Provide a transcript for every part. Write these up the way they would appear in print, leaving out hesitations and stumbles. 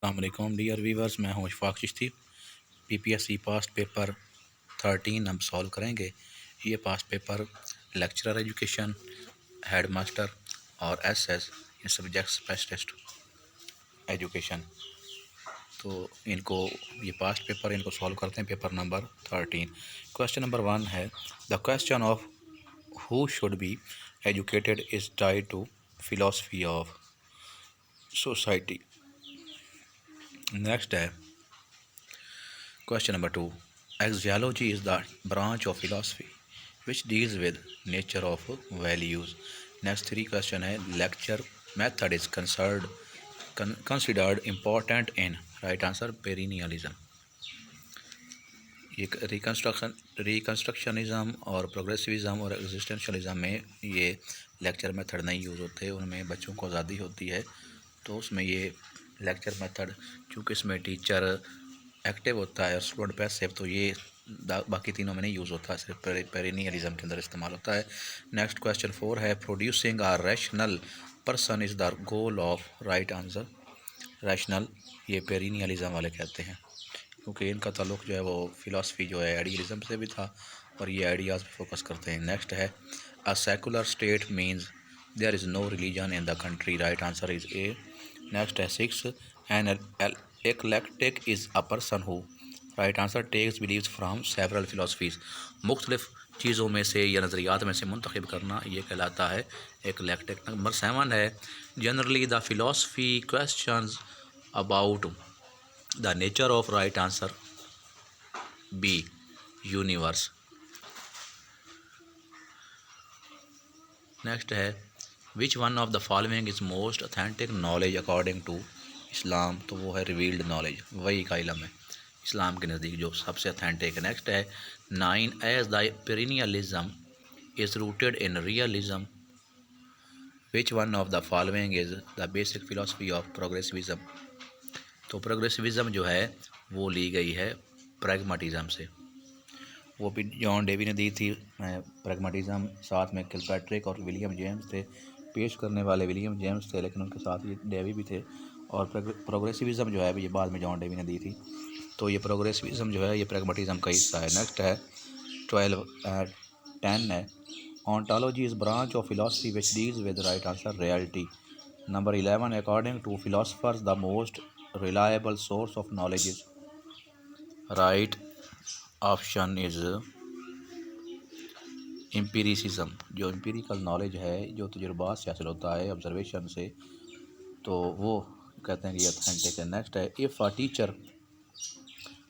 अस्सलामुअलैकुम dear viewers, मैं हूं Ishfaq Chishti. PPSC past paper 13 हम सॉल्व करेंगे। ये past paper lecturer education, head master और एसएस इन सब्जेक्ट स्पेशलिस्ट एजुकेशन। तो इनको ये पास्ट पेपर इनको सॉल्व करते हैं। पेपर नंबर 13, क्वेश्चन नंबर 1 है the question of who should be educated is tied to philosophy of society. Next है question number 2. Axiology is the branch of philosophy which deals with nature of values. Next three question है lecture method is considered important in right answer perennialism. ये रिकन्स्ट्रक्शनिज़म और प्रोग्रेसिविज़म और एग्जिस्टेंशलिज़म में ये lecture method नहीं use होते, उनमें बच्चों को आज़ादी होती है। तो उसमें ये लेक्चर मेथड चूँकि इसमें टीचर एक्टिव होता है और स्टूडेंट पैसिव, तो ये बाकी तीनों में नहीं यूज़ होता, सिर्फ पेरिनियलिज्म के अंदर इस्तेमाल होता है। नेक्स्ट क्वेश्चन 4 है producing a rational person is the goal of right answer. Rational ये पेरिनियलिज्म वाले कहते हैं, क्योंकि इनका ताल्लुक जो है वो फ़िलासफ़ी जो है आइडियलिज़म से भी था और ये आइडियाज़ पे फोकस करते हैं। नेक्स्ट है a secular state means there is no religion in the country. Right answer is A. Next है 6 an eclectic is a person who. Right answer takes beliefs from several philosophies. मुख्तलिफ चीज़ों में से या नज़रियात में से मुंतखब करना ये कहलाता है एक्लेक्टिक। नंबर 7 है generally the philosophy questions about the nature of. Right answer B universe. Next है which one of the following is most authentic knowledge according to Islam. तो वो है रिवील्ड नॉलेज, वही का इलम है इस्लाम के नज़दीक जो सबसे अथेंटिक है। नेक्स्ट है 9 as the perennialism is rooted in realism. Which one of the following is the basic philosophy of progressivism. तो प्रोग्रेसिविज्म जो है वो ली गई है प्रैग्माटिज्म से, वो भी जॉन डेवी ने दी थी प्रैग्माटिज्म। साथ में किलपैट्रिक और विलियम जेम्स थे, पेश करने वाले विलियम जेम्स थे, लेकिन उनके साथ ये डेवी भी थे। और प्रोग्रेसिविज्म जो है ये बाद में जॉन डेवी ने दी थी। तो ये प्रोग्रेसिविज्म जो है ये प्रैग्माटिज्म का हिस्सा है। नेक्स्ट है 10 है ontology is branch of philosophy which deals with. Right answer reality. Number 11 according to philosophers the most reliable source of knowledge is. Right option is empiricism. जो एम्पिरिकल नॉलेज है, जो तजुर्बात से हासिल होता है, ऑब्जर्वेशन से, तो वो कहते हैं कि ऑथेंटिक है। नेक्स्ट है if a teacher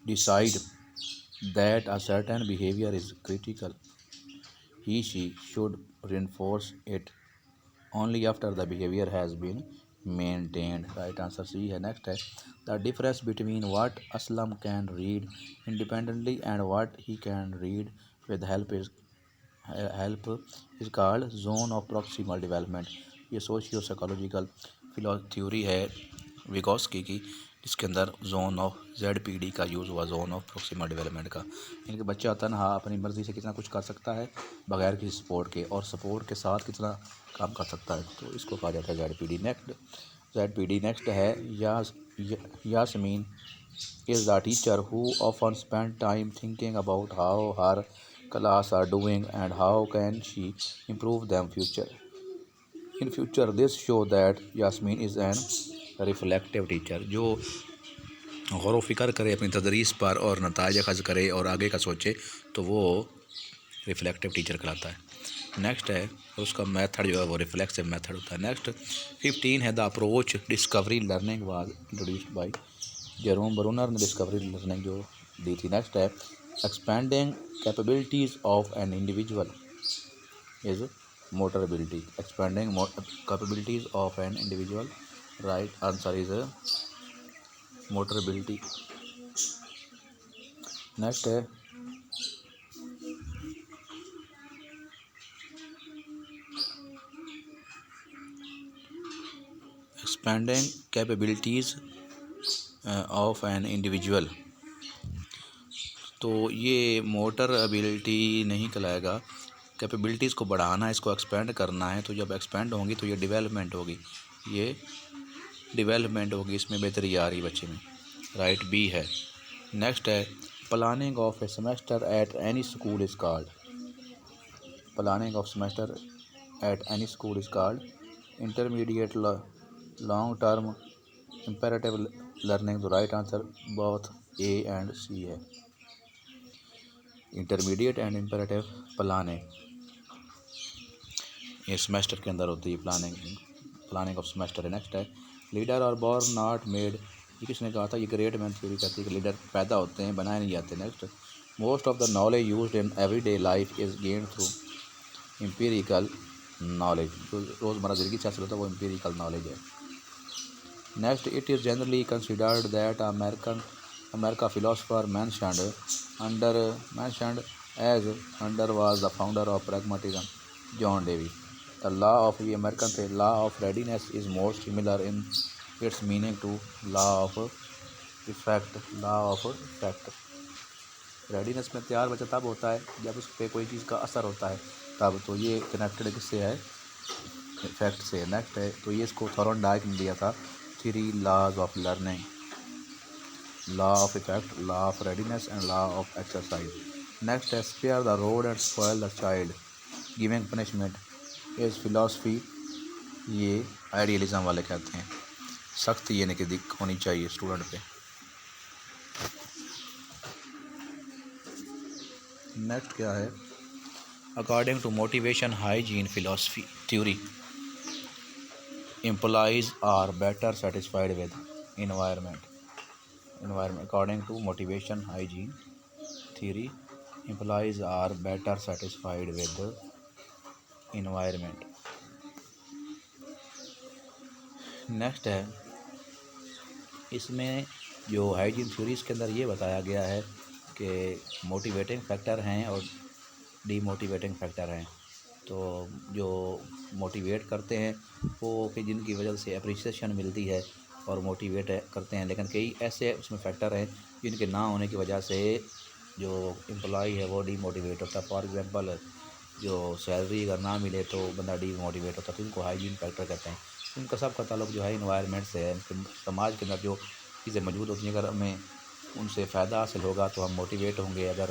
decide that a certain behaviour is critical he she should reinforce it only after the behavior has been maintained. Right answer C है। next है the difference between what Aslam can read independently and what he can read with help is called zone of proximal development। ये socio psychological theory है विगोस्की की, जिसके अंदर zone of ZPD का use हुआ, zone of proximal development का। इनके बच्चा तनहा अपनी मर्ज़ी से कितना कुछ कर सकता है बगैर किसी सपोर्ट के, और सपोर्ट के साथ कितना काम कर सकता है, तो इसको कहा जाता है ZPD। नेक्स्ट है Yasmin is the teacher who often spend time thinking about how her class are doing and how can she improve them in future. This show that Yasmin is an reflective teacher. जो गौर व फिक्र करे अपनी तदरीस पर और नताइज अखज़ करे और आगे का सोचे, तो वो रिफ्लेक्टिव टीचर कहलाता है। नेक्स्ट है उसका मेथड जो है वो रिफ्लेक्सिव मेथड होता है। नेक्स्ट 15 है the approach discovery learning was introduced by Jerome Bruner ने डिस्कवरी लर्निंग जो दी थी। नेक्स्ट है expanding capabilities of an individual is motor ability. Expanding capabilities of an individual. Right answer is motor ability. Next है expanding capabilities of an individual. तो ये motor ability नहीं कहलाएगा, कैपेबिलिटीज़ को बढ़ाना है, इसको एक्सपेंड करना है। तो जब एक्सपेंड होंगी तो ये डेवलपमेंट होगी, ये डेवलपमेंट होगी, इसमें बेहतरी आ रही बच्चे में। राइट बी है। नेक्स्ट है planning of a semester at any school is called. Planning of semester at any school is called intermediate long term imperative learning. The right answer both A and C है। Intermediate and imperative planning ये semester के अंदर होती है। Planning of semester है। Next है leader और born not made. ये किसने कहा था? ये ग्रेट मैन थ्योरी कहती है कि लीडर पैदा होते हैं, बनाए नहीं जाते। Next most of the knowledge used in everyday life is gained through empirical knowledge. जो रोज़मर्रा ज़िंदगी से हासिल होता है वो एम्पिरिकल नॉलेज है। Next it is generally considered that America philosopher mentioned as under was the founder of pragmatism, John Dewey. The law of the American say law of readiness is more similar in its meaning to law of effect. Readiness में तैयार बच्चा तब होता है जब उस पर कोई चीज़ का असर होता है तब। तो ये कनेक्टेड किससे है? इफेक्ट से। नेक्स्ट है तो ये इसको थॉर्नडाइक ने दिया था 3 laws of learning, law of effect, law of readiness and law of exercise. Next है spare the rod and spoil the child, giving punishment is philosophy। ये आइडियलिज्म वाले कहते हैं सख्त ये नहीं दिख होनी चाहिए स्टूडेंट पे। नेक्स्ट क्या है? According to motivation hygiene philosophy theory employees are better satisfied with environment. According to motivation hygiene theory employees are better satisfied with environment. Next है इसमें जो हाइजीन थ्योरीज के अंदर ये बताया गया है कि मोटिवेटिंग फैक्टर हैं और डीमोटिवेटिंग फैक्टर हैं। तो जो मोटिवेट करते हैं वो कि जिनकी वजह से अप्रिसिएशन मिलती है और मोटिवेट करते हैं, लेकिन कई ऐसे उसमें फैक्टर हैं जिनके ना होने की वजह से जो एम्प्लॉय है वो डीमोटिवेट होता है। फॉर एग्जांपल जो सैलरी अगर ना मिले तो बंदा डीमोटिवेट होता है, तो इनको हाइजीन फैक्टर कहते हैं। इनका सबका ताल्लुक जो है इन्वायरमेंट से है। समाज के अंदर जो चीज़ें मौजूद होती हैं अगर हमें उनसे फ़ायदा हासिल होगा तो हम मोटिवेट होंगे, अगर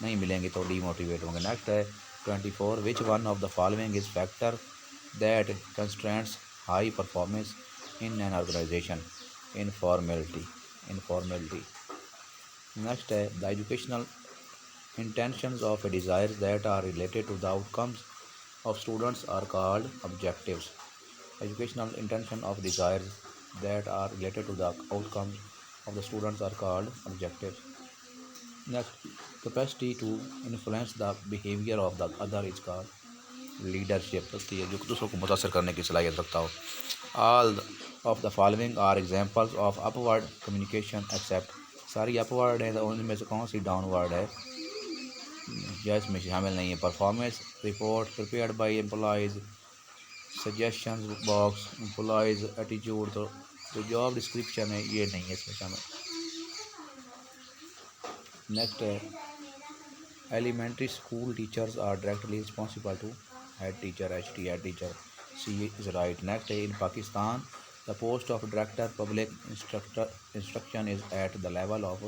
नहीं मिलेंगे तो डीमोटिवेट होंगे। नेक्स्ट है 24 which one of the following is factor that constraints high performance in an organisation? Informality. Next है the educational intentions of a desires that are related to the outcomes of students are called objectives. Educational intention of desires that are related to the outcomes of the students are called objectives. Next, capacity to influence the behavior of the other is called leadership। जो दूसरों को मुतासर करने की सलाहियत रखता हो। All of the following are examples of upward communication except सारी upward है तो उनमें से कौन सी downward है या इसमें शामिल नहीं है? Performance report prepared by employees, suggestions box, employees attitude. तो जो जॉब डिस्क्रिप्शन है ये नहीं है इसमें शामिल। नेक्स्ट है elementary school teachers are directly responsible to head teacher, HT head teacher. C is right. Next है in Pakistan the post of director public instruction is at the level of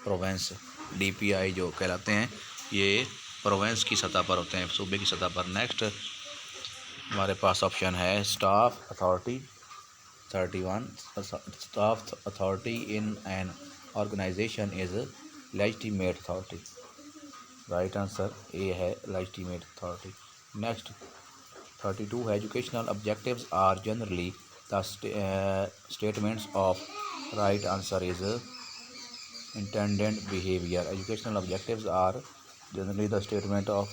province. DPI जो कहलाते हैं ये Provence की सतह पर होते हैं, सूबे की सतह पर। नेक्स्ट हमारे पास ऑप्शन है staff authority 31 staff authority in an organisation is legitimate authority. Right answer A है लेजिटिमेट अथॉरिटी। नेक्स्ट 32 है educational objectives are generally the statements of. Right answer is intended behavior। Educational objectives are generally the statement of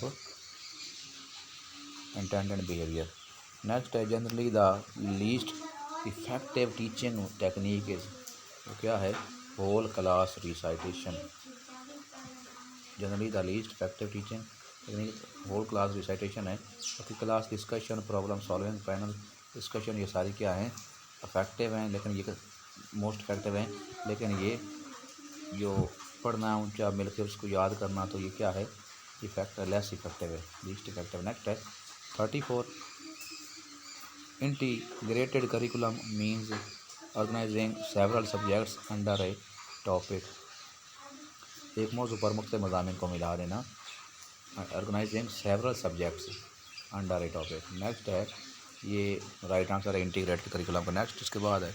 intended behavior। Next है generally the least effective teaching technique is वो क्या है? whole class recitation। generally the least effective teaching technique whole class recitation है। बाकी class discussion, problem solving, panel discussion ये सारी क्या हैं? इफेक्टिव हैं, लेकिन ये मोस्ट इफेक्टिव हैं। लेकिन ये जो पढ़ना ऊंचा मिलकर उसको याद करना तो ये क्या है? इफेक्ट लेस इफेक्टिव है, लीस्ट इफेक्टिव। नेक्स्ट है 34 integrated curriculum means organising several subjects under a topic. एक मौजू पर मुख्तलिफ मज़ामीन को मिला देना, organising several subjects under a topic. Next है, ये राइट आंसर है इंटीग्रेटेड करिकुलम का। नेक्स्ट इसके बाद है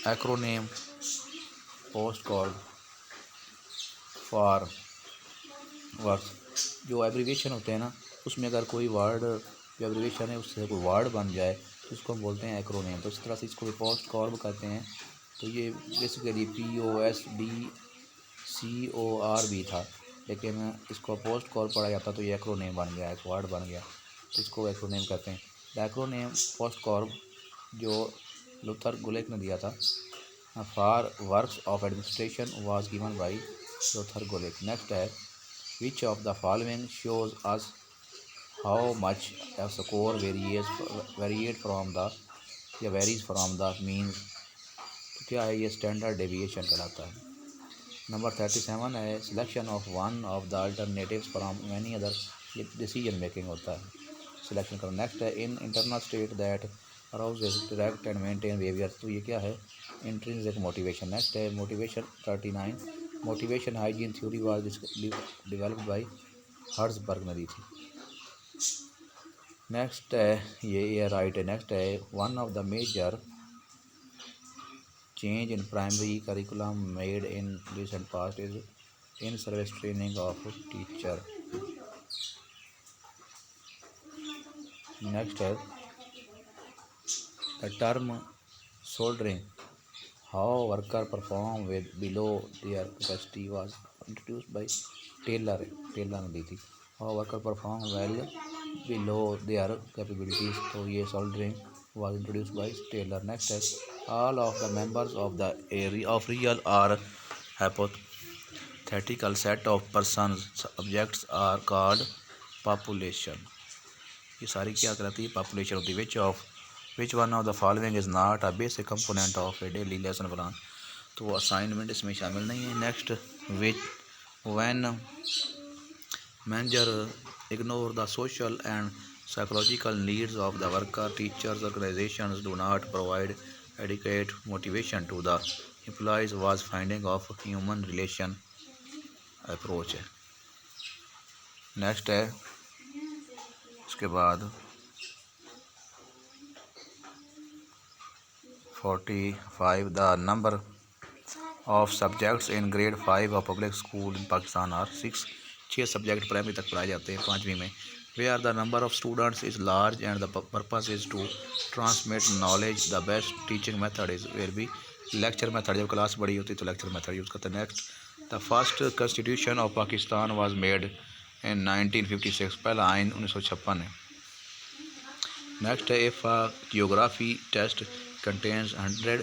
acronym post called for words. जो एब्रीविएशन होते हैं ना, उसमें अगर कोई वर्ड जो एब्रीविएशन है उससे कोई वर्ड बन जाए तो उसको हम बोलते हैं एक्रोनेम। तो इस तरह से इसको भी पोस्ट कॉल्ड कहते हैं। तो ये बेसिकली POSTCOR भी था, लेकिन इसको पोस्ट कॉल पढ़ा जाता तो ये एक्रोनेम बन गया, एक वर्ड बन गया, तो इसको एक्रोनेम कहते हैं। द एक्रोनेम पोस्ट कॉल जो लूथर गुलेक ने दिया था for works of administration was given by Luther Gulick. Next है, which of the following shows us how much a score varies from the mean। तो क्या है, ये स्टैंडर्ड डेविएशन कहलाता है। नंबर 37 है, selection of one of the alternatives from many other. ये decision making होता है, सिलेक्शन करो। नेक्स्ट है, in internal state that arouses direct and maintain behaviour. तो ये क्या है, इंट्रिंसिक मोटिवेशन। नेक्स्ट है motivation 39, motivation hygiene theory was developed by Herzberg ने दी थी। नेक्स्ट है, ये राइट है। नेक्स्ट है, one of the major change in primary curriculum made in recent past is in service training of teacher. Next है, the term soldiering how worker perform with below their capacity was introduced by Taylor ने दी थी। How worker perform well below their capabilities. तो ये soldiering was introduced by Taylor. Next है, all of the members of the area of real और hypothetical set of persons subjects are called population. ये सारी क्या कहलाती है, पॉपुलेशन होती है। Which one of the following is not a basic component of a daily lesson plan. तो वो असाइनमेंट इसमें शामिल नहीं है। Next, which when manager ignore the social and psychological needs of the worker, teachers organisations do not provide adequate motivation to the employees was finding of human relation approach है। Next है, इसके बाद 45, the number of subjects in grade 5 of public school in Pakistan are 6। 6 subject primary तक पढ़ाए जाते हैं 5वीं में। वे are the number of students is large and the purpose is to transmit knowledge. The best teaching method is will be lecture method. जब class बड़ी होती है तो लेक्चर मेथड यूज़ करते हैं। Next, the first constitution of Pakistan was made in 1956। पहला आइन 1956 है। नेक्स्ट है, if geography test contains 100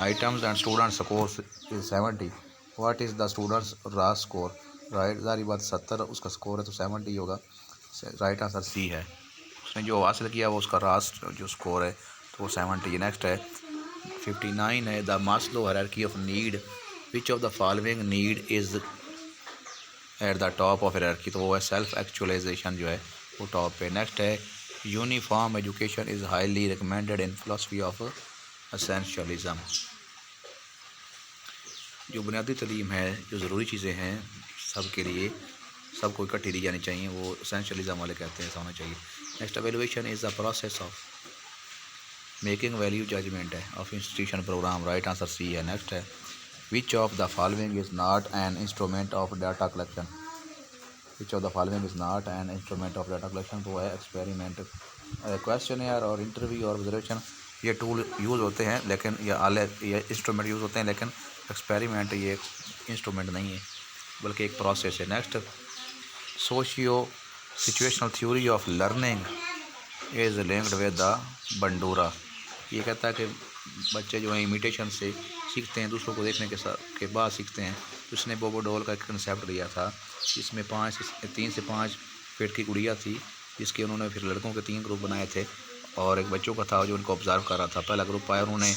items and student scores is 70, what is the student's RAS score। Right, जारी बात 70 उसका स्कोर है तो 70 होगा। राइट आंसर सी है, उसने जो हासिल किया वो उसका रास जो स्कोर है तो वो 70 है। नेक्स्ट है 59 है, the Maslow hierarchy of need, which of the following need is at the top of hierarchy. तो वो है सेल्फ एक्चुअलाइजेशन जो है वो टॉप पे। नेक्स्ट है, uniform education is highly recommended in philosophy of essentialism. जो बुनियादी तलीम है, जो ज़रूरी चीज़ें हैं सब के लिए, सबको इकट्ठी दी जानी चाहिए, वो एसेंशियलिज्म वाले कहते हैं ऐसा होना चाहिए। Next, evaluation is the process of making value judgement है of institution program. Right answer C है। नेक्स्ट है, which of the following is not an instrument of data collection. Which of the following is not an instrument of data collection. तो है experiment, questionnaire और interview और observation ये tool use होते हैं, लेकिन ये इंस्ट्रूमेंट यूज़ होते हैं, लेकिन एक्सपेरिमेंट ये इंस्ट्रूमेंट नहीं है बल्कि एक प्रोसेस है। Next, socio situational theory of learning is linked with the Bandura. ये कहता है कि बच्चे जो हैं इमिटेशन से सीखते हैं, दूसरों को देखने के बाद सीखते हैं। तो उसने बोबो डॉल का एक कंसेप्ट दिया था, इसमें 3 से 5 फीट की गुड़िया थी, जिसके उन्होंने फिर लड़कों के 3 ग्रुप बनाए थे और एक बच्चों का था जो उनको ऑब्ज़र्व कर रहा था। पहला ग्रुप आया, उन्होंने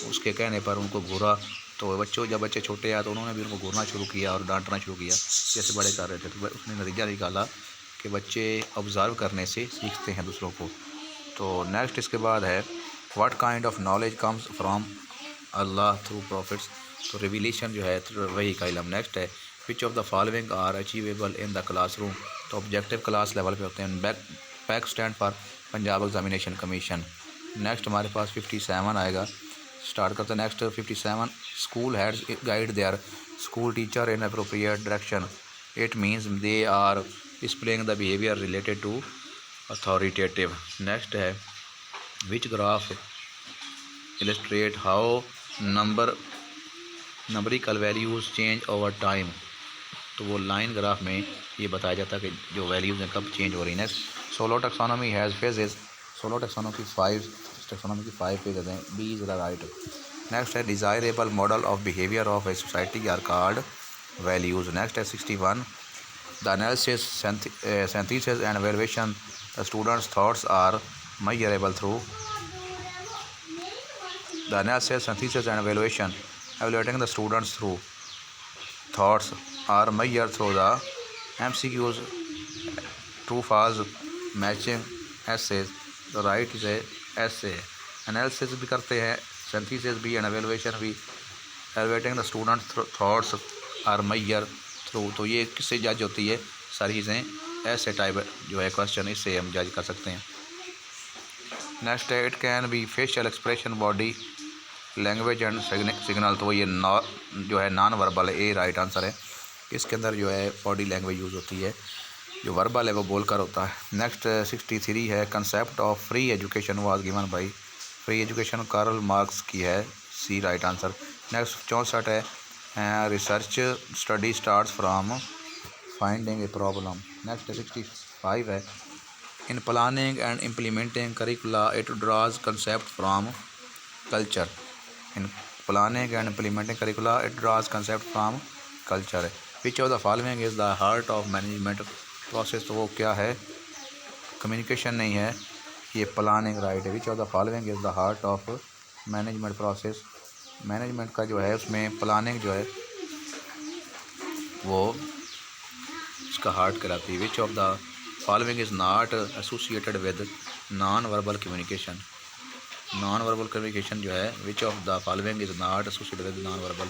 उसके कहने पर उनको घूरा, तो जब बच्चे छोटे आए तो उन्होंने भी उनको घूरना शुरू किया और डांटना शुरू किया जैसे बड़े कर रहे थे। तो उसने नतीजा निकाला कि बच्चे ऑब्ज़र्व करने से सीखते हैं दूसरों को। तो नेक्स्ट इसके बाद है what kind of knowledge comes from Allah through prophets. तो रिविलेशन जो है वही का इल्म। नेक्स्ट है which of the following are achievable in the classroom. तो ऑब्जेक्टिव क्लास लेवल पे होते हैं। PEC stand for Punjab examination commission. Next हमारे पास 57 आएगा। स्टार्ट करते हैं। Next 57 school heads guide their school teacher in appropriate direction. It means they are displaying the behaviour related to authoritative. Next है which graph illustrate how numerical values change over time. तो वो line graph में ये बताया जाता है कि जो वैल्यूज़ हैं कब चेंज हो रही हैं। Next solo taxonomy has phases. Solo taxonomy की 5 फेजेस हैं। B is the right. Next है desirable model of behaviour of a society are called values. Next है 61 the analysis synthesis and evaluation the students thoughts are measurable through the analysis, synthesis and evaluation. Evaluating the students through thoughts are measured through the MCQs, true false matching essays. The right is a essay. Analysis भी करते हैं, synthesis भी and evaluation भी. Evaluating the students thoughts are measured through. तो ये किससे जज होती है सारी चीज़ें। ऐसे टाइप जो है क्वेश्चन इससे हम जज कर सकते हैं। नेक्स्ट है it can be facial expression body language and signal. तो ये जो है नॉन वर्बल है। ए राइट आंसर है। इसके अंदर जो है बॉडी लैंग्वेज यूज़ होती है, जो वर्बल है वो बोलकर होता है। नेक्स्ट 63 है concept of free education was given by. Free education Karl Marx की है। C right answer. नेक्स्ट 64 है research study starts from finding a problem. Next 65 है in planning and implementing curricula it draws concept from culture. In planning and implementing curricula it draws concept from culture. Which of the following is the heart of management process. तो वो क्या है, communication नहीं है, ये planning right है। Which of the following is the heart of management process. Management का जो है उसमें प्लानिंग जो है वो उसका हार्ट कहलाती है। Which of the following is not associated with non verbal communication. Non verbal communication जो है which of the following is not associated with non verbal.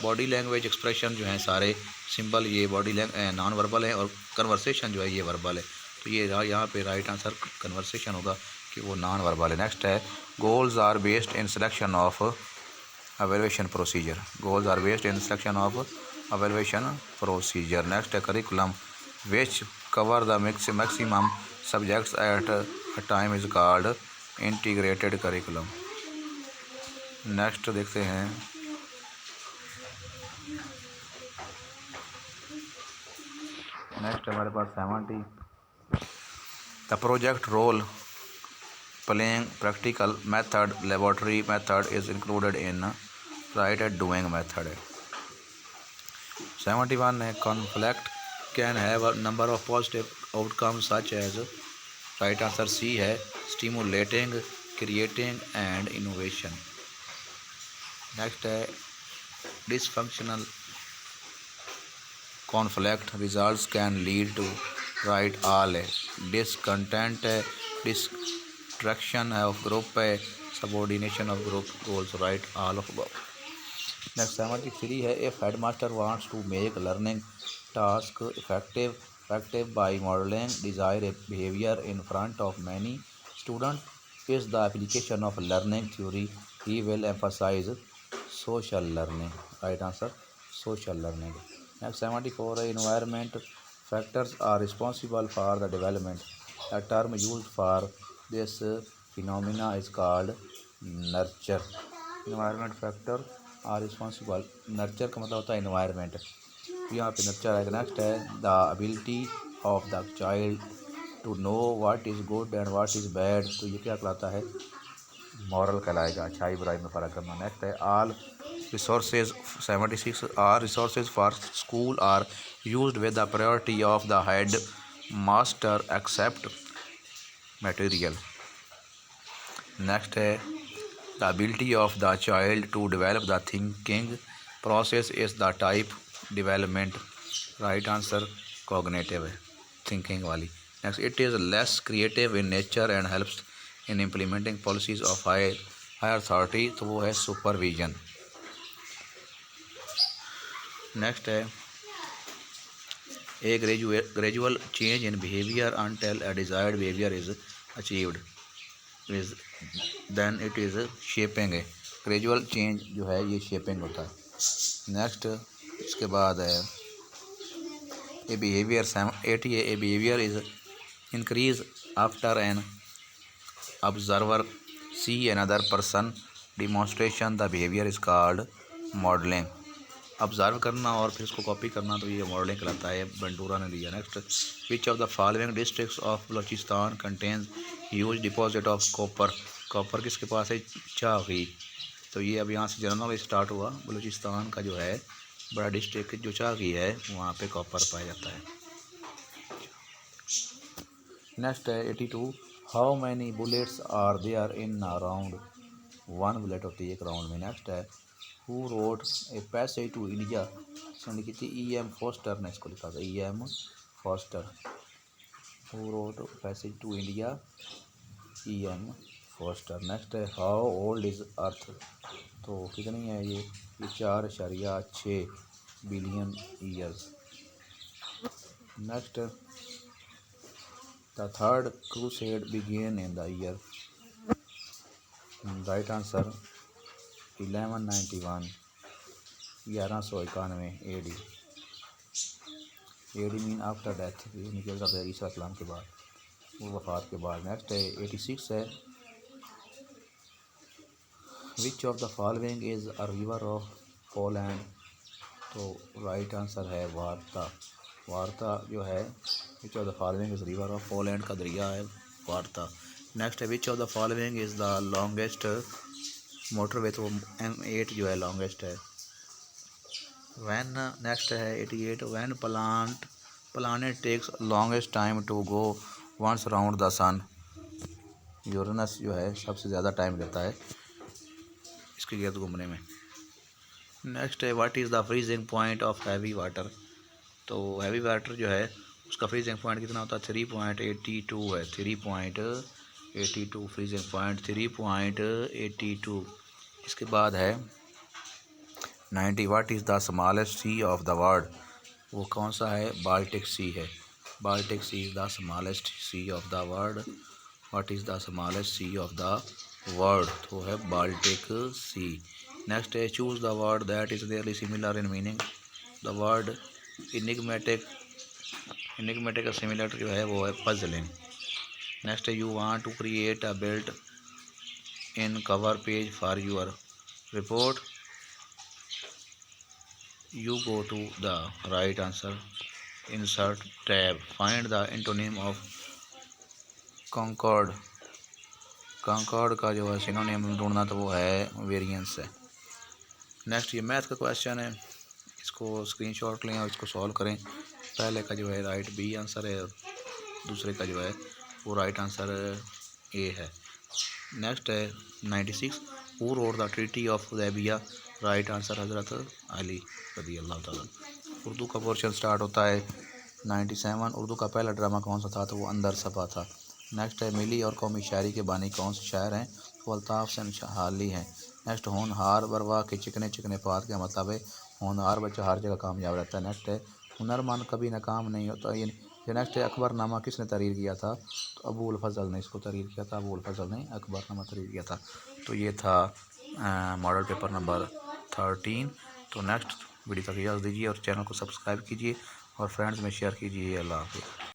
Body language expression जो है सारे सिंबल ये बॉडी नॉन वर्बल है और conversation जो है ये वर्बल है। तो ये यहाँ पे राइट आंसर कन्वर्सेशन होगा कि वो नॉन वर्बल है। नेक्स्ट है goals are based in selection of evaluation procedure. Goals are based in selection of evaluation procedure. Next है curriculum which cover the maximum subjects at a time is called integrated curriculum. Next देखते हैं next हमारे पास 70 the project role playing practical method laboratory method is included in right at doing method है। 71 है conflict can have a number of positive outcome such as. Right answer C है stimulating creating and innovation. Next है dysfunctional conflict results can lead to. Right all है। Discontent है distraction है of group है subordination of group goals. Right all of above. Next 73 है if headmaster wants to make learning task effective by modeling desired behavior in front of many students is the application of learning theory. He will emphasize social learning. Right answer social learning. Next 74 है environment factors are responsible for the development. A term used for this phenomena is called nurture. Environment factor are responsible. nurture का मतलब होता है environment, यहाँ पे nurture आएगा। Next है the ability of the child to know what is good and what is bad. तो ये क्या कहलाता है, मॉरल कहलाएगा, अच्छाई बुराई में फ़र्क करना। नेक्स्ट है all resources 76 are resources for school are used with the priority of the head master except material. Next है the ability of the child to develop the thinking process is the type development. Right answer cognitive है। Thinking वाली। Next, it is less creative in nature and helps in implementing policies of higher authority, तो वो है supervision. Next है a gradual change in behaviour until a desired behaviour is achieved is then it is shaping. है gradual change जो है ये shaping होता है। नेक्स्ट इसके बाद है a behaviour is increase after an observer see another person demonstration, the behaviour is called modelling. Observe करना और फिर उसको कॉपी करना, तो ये मॉडलिंग कहलाता है, बंटूरा ने दिया। Next, which of the following districts of Balochistan contains huge deposit of copper. Copper किसके पास है? चागी। तो ये अब यहाँ से जनरल स्टार्ट हुआ। बलूचिस्तान का जो है बड़ा डिस्ट्रिक्ट जो चागी है वहाँ पे कॉपर पाया जाता है। नेक्स्ट है 82, how many bullets are there in a round. 1 bullet होती है एक राउंड में। नेक्स्ट है who wrote a passage to India, इसने लिखी थी E.M. फोस्टर ने इसको लिखा था, E.M. Forster. Who wrote passage to India, E.M. Forster. Next है हाउ ओल्ड इज़ अर्थ, तो कितनी है ये 4.6 billion years. Next, the third crusade began in the year, right answer 1191, 1191 AD। AD mean after death, निकल जाता है ईसा इस्लाम के बाद, वो वफ़ात के बाद। नेक्स्ट है 86 है which of the following is a river of Poland, तो राइट आंसर है वार्ता। वार्ता जो है which of the following is river of Poland का दरिया है वार्ता। नेक्स्ट है which of the following is the longest motorway, तो M8 जो है लॉन्गेस्ट है। वैन नेक्स्ट है 88, when planet takes longest time to go once round the sun, Uranus जो है सबसे ज़्यादा टाइम लेता है इसके गिर्द घूमने में। नेक्स्ट है what is the freezing point of heavy water, तो हैवी वाटर जो है उसका फ्रीजिंग पॉइंट कितना होता है? 3.82 है, 3.82 फ्रीजिंग पॉइंट 3.82। इसके बाद है 90, what is the smallest sea of the world, वो कौन सा है? बाल्टिक सी है। Baltic sea is the smallest sea of the world. What is the smallest sea of the world, तो है बाल्टिक सी। नेक्स्ट है choose the word that is really similar in meaning, the word enigmatic का similar जो है वो है puzzling. Next है you want to create a built in cover page for your report, you go to the right answer, insert tab, find the antonym of concord। concord का जो है synonym ढूंढना, तो वो है वेरिएंस है। नेक्स्ट ये मैथ का क्वेश्चन है, इसको स्क्रीनशॉट लें और इसको सॉल्व करें। पहले का जो है राइट B आंसर है, दूसरे का जो है वो राइट आंसर A है। नेक्स्ट है 96, who wrote the treaty of Hudaibiya, right answer हज़रत अली रज़ी अल्लाह ताला। उर्दू का पोर्शन स्टार्ट होता है 97, उर्दू का पहला ड्रामा कौन सा था? तो वो अंदर सफ़ा था। नेक्स्ट है मिली और कौमी शायरी के बानी कौन से शायर हैं? वो अल्ताफ़ से हाली हैं। नेक्स्ट होनहार बरवा के चिकने चिकने पात का मतलब है होनहार बच्चा हर जगह कामयाब रहता है। नेक्स्ट है हुनरमंद कभी नाकाम नहीं होता। ये नेक्स्ट है अकबरनामा किसने तहरीर किया था? तो अबूल फजल ने इसको तहरीर किया था, अबूल फजल ने अकबरनामा तहरीर किया था। तो ये था मॉडल पेपर नंबर 13। तो नेक्स्ट वीडियो तक इजाज़त दीजिए और चैनल को सब्सक्राइब कीजिए और फ्रेंड्स में शेयर कीजिए। अल्लाह हाफ़िज़।